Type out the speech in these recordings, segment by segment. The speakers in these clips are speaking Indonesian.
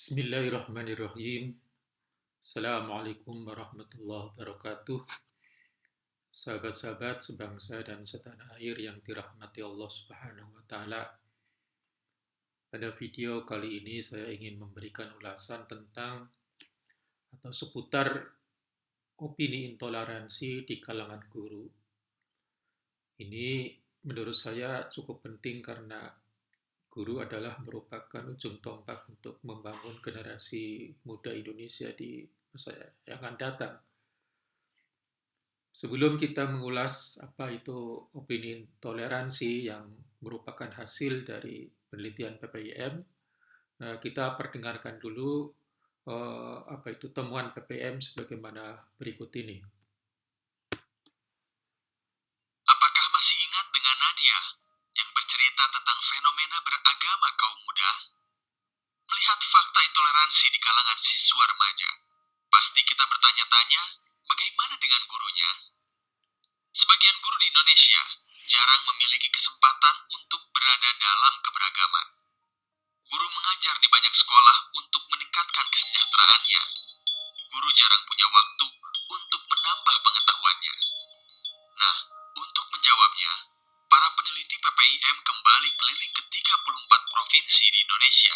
Bismillahirrahmanirrahim. Assalamualaikum warahmatullahi wabarakatuh. Sahabat-sahabat sebangsa dan setanah air yang dirahmati Allah Subhanahu wa taala. Pada video kali ini saya ingin memberikan ulasan tentang atau seputar opini intoleransi di kalangan guru. Ini menurut saya cukup penting karena guru adalah merupakan ujung tombak untuk membangun generasi muda Indonesia di masa yang akan datang. Sebelum kita mengulas apa itu opini toleransi yang merupakan hasil dari penelitian PPIM, kita perdengarkan dulu apa itu temuan PPIM sebagaimana berikut ini. Apakah masih ingat dengan Nadia yang bercerita tentang fenomena beragama kaum muda? Melihat fakta intoleransi di kalangan siswa remaja, pasti kita bertanya-tanya, bagaimana dengan gurunya? Sebagian guru di Indonesia jarang memiliki kesempatan untuk berada dalam keberagaman. Guru mengajar di banyak sekolah untuk meningkatkan kesejahteraannya. Guru jarang punya waktu untuk menambah pengetahuannya. Nah, untuk menjawabnya, para peneliti PPIM kembali keliling ke 34 provinsi di Indonesia,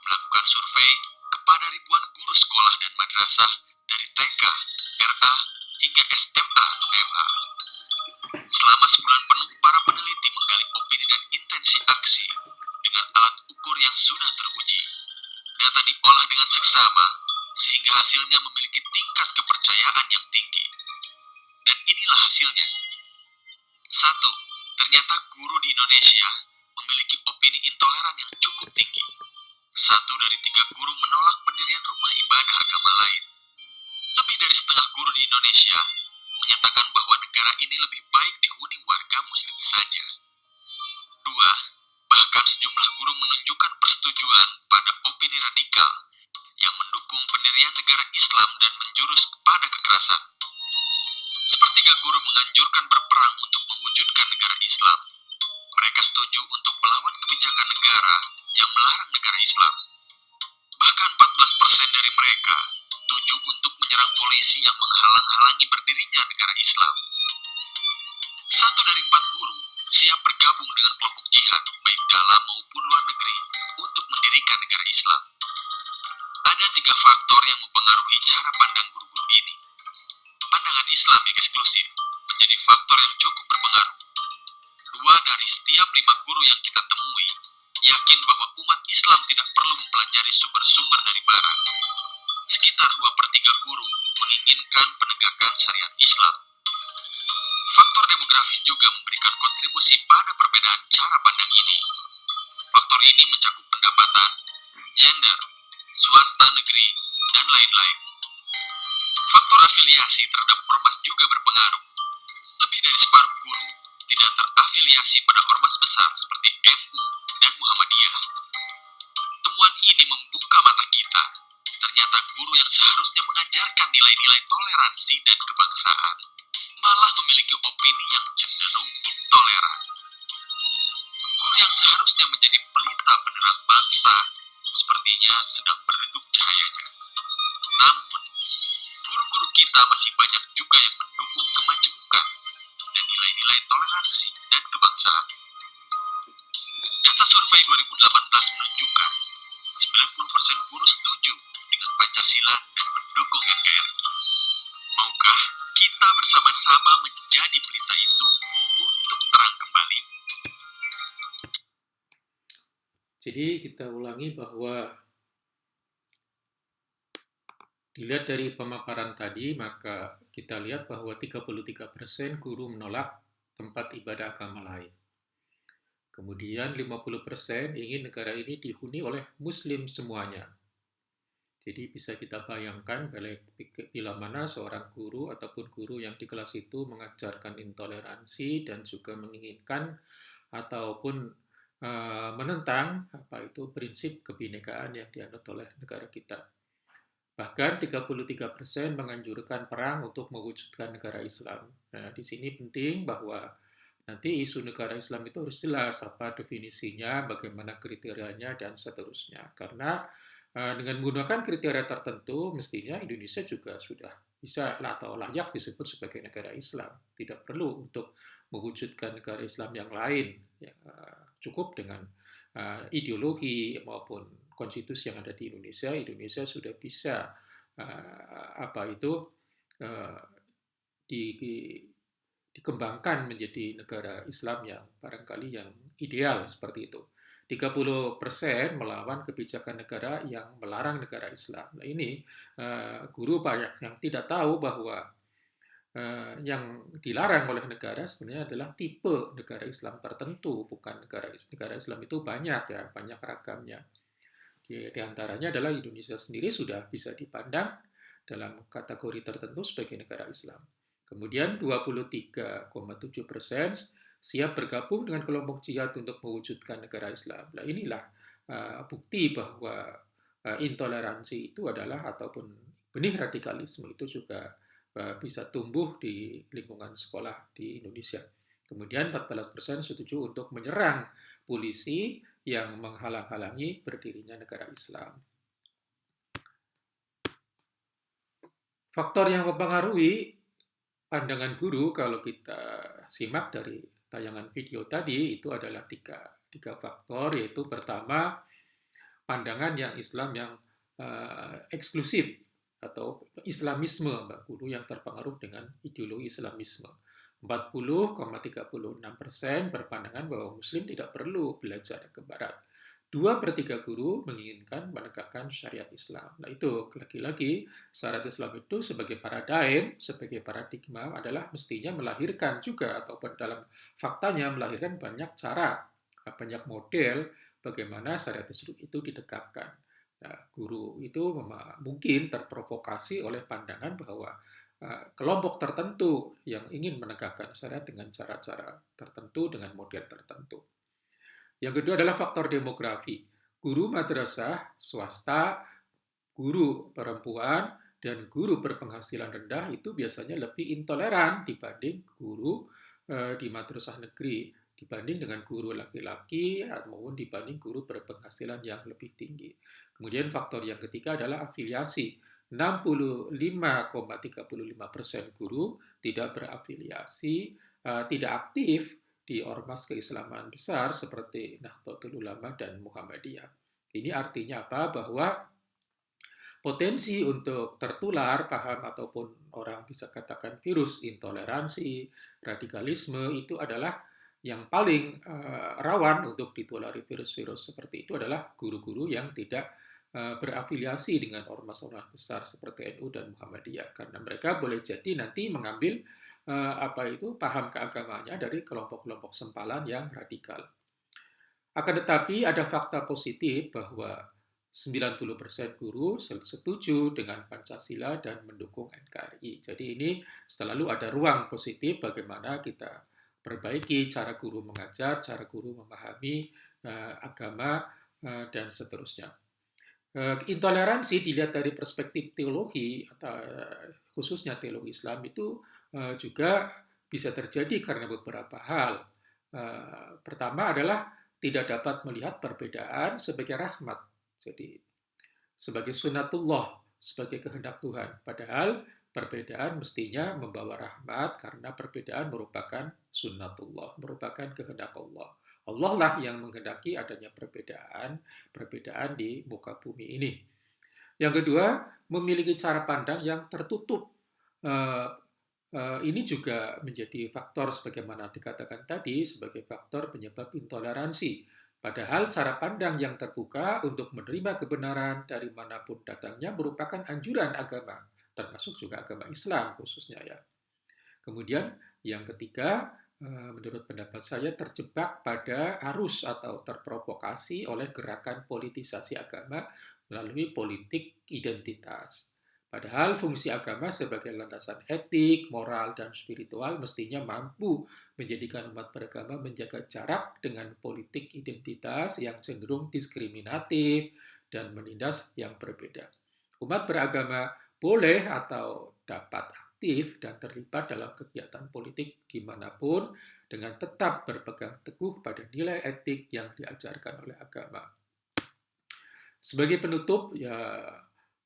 melakukan survei kepada ribuan guru sekolah dan madrasah dari TK, RA, hingga SMA atau MA. Selama sebulan penuh, para peneliti menggali opini dan intensi aksi dengan alat ukur yang sudah teruji. Data diolah dengan seksama, sehingga hasilnya memiliki tingkat kepercayaan yang tinggi. Dan inilah hasilnya. 1. Ternyata guru di Indonesia memiliki opini intoleran yang cukup tinggi. 1 dari 3 guru menolak pendirian rumah ibadah agama lain. Lebih dari setengah guru di Indonesia menyatakan bahwa negara ini lebih baik dihuni warga muslim saja. 2. Bahkan sejumlah guru menunjukkan persetujuan pada opini radikal yang mendukung pendirian negara Islam dan menjurus kepada kekerasan. Sepertiga guru menganjurkan berperang untuk mewujudkan negara Islam. Mereka setuju untuk melawan kebijakan negara yang melarang negara Islam. Bahkan 14% dari mereka setuju untuk menyerang polisi yang menghalang-halangi berdirinya negara Islam. 1 dari 4 guru siap bergabung dengan kelompok jihad, baik dalam maupun luar negeri, untuk mendirikan negara Islam. Ada 3 faktor yang mempengaruhi cara pandang guru-guru ini. Pandangan Islam yang eksklusif menjadi faktor yang cukup berpengaruh. 2 dari setiap 5 guru yang kita temui yakin bahwa umat Islam tidak perlu mempelajari sumber-sumber dari Barat. Sekitar 2/3 guru menginginkan penegakan syariat Islam. Faktor demografis juga memberikan kontribusi pada perbedaan cara pandang ini. Faktor ini mencakup pendapatan, gender, swasta negeri, dan lain-lain. Faktor afiliasi terhadap ormas juga berpengaruh. Lebih dari separuh guru tidak terafiliasi pada ormas besar seperti NU dan Muhammadiyah. Temuan ini membuka mata kita. Ternyata guru yang seharusnya mengajarkan nilai-nilai toleransi dan kebangsaan malah memiliki opini yang cenderung intoleran. Guru yang seharusnya menjadi pelita penerang bangsa sepertinya sedang meredup cahayanya. Namun, guru-guru kita masih banyak juga yang mendukung kemajemukan dan nilai-nilai toleransi dan kebangsaan. Data survei 2018 menunjukkan 90% guru setuju dengan Pancasila dan mendukung NKRI. Maukah kita bersama-sama menjadi pelita itu untuk terang kembali? Jadi kita ulangi bahwa dilihat dari pemaparan tadi, maka kita lihat bahwa 33% guru menolak tempat ibadah agama lain. Kemudian 50% ingin negara ini dihuni oleh muslim semuanya. Jadi bisa kita bayangkan bila mana seorang guru ataupun guru yang di kelas itu mengajarkan intoleransi dan juga menginginkan ataupun menentang apa itu prinsip kebinekaan yang dianut oleh negara kita. Bahkan 33% menganjurkan perang untuk mewujudkan negara Islam. Nah, di sini penting bahwa nanti isu negara Islam itu harus jelas apa definisinya, bagaimana kriterianya, dan seterusnya. Karena Dengan menggunakan kriteria tertentu, mestinya Indonesia juga sudah bisa atau layak disebut sebagai negara Islam. Tidak perlu untuk mewujudkan negara Islam yang lain. Ya, cukup dengan ideologi maupun konstitusi yang ada di Indonesia. Indonesia sudah bisa apa itu uh, di, dikembangkan menjadi negara Islam yang barangkali yang ideal seperti itu. 30% melawan kebijakan negara yang melarang negara Islam. Nah ini guru banyak yang tidak tahu bahwa yang dilarang oleh negara sebenarnya adalah tipe negara Islam tertentu, bukan negara Islam itu banyak ya, banyak ragamnya. Di antaranya adalah Indonesia sendiri sudah bisa dipandang dalam kategori tertentu sebagai negara Islam. Kemudian 23,7% siap bergabung dengan kelompok jihad untuk mewujudkan negara Islam. Nah inilah bukti bahwa intoleransi itu adalah ataupun benih radikalisme itu juga bisa tumbuh di lingkungan sekolah di Indonesia. Kemudian 14% setuju untuk menyerang polisi yang menghalang-halangi berdirinya negara Islam. Faktor yang mempengaruhi pandangan guru kalau kita simak dari tayangan video tadi itu adalah tiga faktor, yaitu pertama pandangan yang Islam yang eksklusif atau Islamisme, guru yang terpengaruh dengan ideologi Islamisme. 40,36% berpandangan bahwa Muslim tidak perlu belajar ke Barat. 2/3 guru menginginkan menegakkan syariat Islam. Nah itu lagi-lagi syariat Islam itu sebagai paradigm, sebagai paradigma adalah mestinya melahirkan juga ataupun dalam faktanya melahirkan banyak cara, banyak model bagaimana syariat itu ditegakkan. Nah, guru itu mungkin terprovokasi oleh pandangan bahwa kelompok tertentu yang ingin menegakkan syariat dengan cara-cara tertentu, dengan model tertentu. Yang kedua adalah faktor demografi. Guru madrasah swasta, guru perempuan, dan guru berpenghasilan rendah itu biasanya lebih intoleran dibanding guru di madrasah negeri, dibanding dengan guru laki-laki maupun dibanding guru berpenghasilan yang lebih tinggi. Kemudian faktor yang ketiga adalah afiliasi. 65,35% guru tidak berafiliasi, tidak aktif di ormas keislaman besar seperti Nahdlatul Ulama dan Muhammadiyah. Ini artinya apa? Bahwa potensi untuk tertular paham ataupun orang bisa katakan virus intoleransi, radikalisme itu adalah yang paling rawan untuk ditulari virus-virus seperti itu adalah guru-guru yang tidak berafiliasi dengan ormas-ormas besar seperti NU dan Muhammadiyah karena mereka boleh jadi nanti mengambil paham keagamaannya dari kelompok-kelompok sempalan yang radikal. Akan tetapi ada fakta positif bahwa 90% guru setuju dengan Pancasila dan mendukung NKRI. Jadi ini selalu ada ruang positif bagaimana kita perbaiki cara guru mengajar, cara guru memahami agama, dan seterusnya. Intoleransi dilihat dari perspektif teologi, atau khususnya teologi Islam itu juga bisa terjadi karena beberapa hal. Pertama adalah tidak dapat melihat perbedaan sebagai rahmat, jadi sebagai sunatullah, sebagai kehendak Tuhan. Padahal perbedaan mestinya membawa rahmat karena perbedaan merupakan sunnatullah, merupakan kehendak Allah. Allah lah yang menghendaki adanya perbedaan di muka bumi ini. Yang kedua, memiliki cara pandang yang tertutup. Ini juga menjadi faktor sebagaimana dikatakan tadi sebagai faktor penyebab intoleransi. Padahal cara pandang yang terbuka untuk menerima kebenaran dari manapun datangnya merupakan anjuran agama, termasuk juga agama Islam khususnya ya. Kemudian yang ketiga, menurut pendapat saya terjebak pada arus atau terprovokasi oleh gerakan politisasi agama melalui politik identitas. Padahal fungsi agama sebagai landasan etik, moral, dan spiritual mestinya mampu menjadikan umat beragama menjaga jarak dengan politik identitas yang cenderung diskriminatif dan menindas yang berbeda. Umat beragama boleh atau dapat aktif dan terlibat dalam kegiatan politik dimanapun dengan tetap berpegang teguh pada nilai etik yang diajarkan oleh agama. Sebagai penutup, ya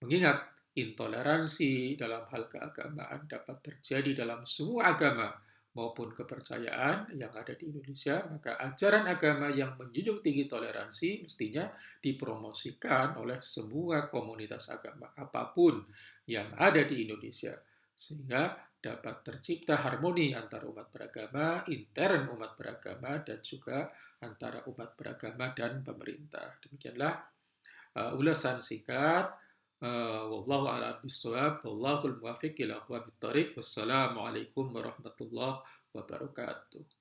mengingat intoleransi dalam hal keagamaan dapat terjadi dalam semua agama maupun kepercayaan yang ada di Indonesia, maka ajaran agama yang menjunjung tinggi toleransi mestinya dipromosikan oleh semua komunitas agama apapun yang ada di Indonesia, sehingga dapat tercipta harmoni antara umat beragama, intern umat beragama, dan juga antara umat beragama dan pemerintah. Demikianlah ulasan singkat. Wallahu a'lam bishawab. Wallahul muwaffiq ila aqwamit thoriq. Wassalamualaikum warahmatullahi wabarakatuh.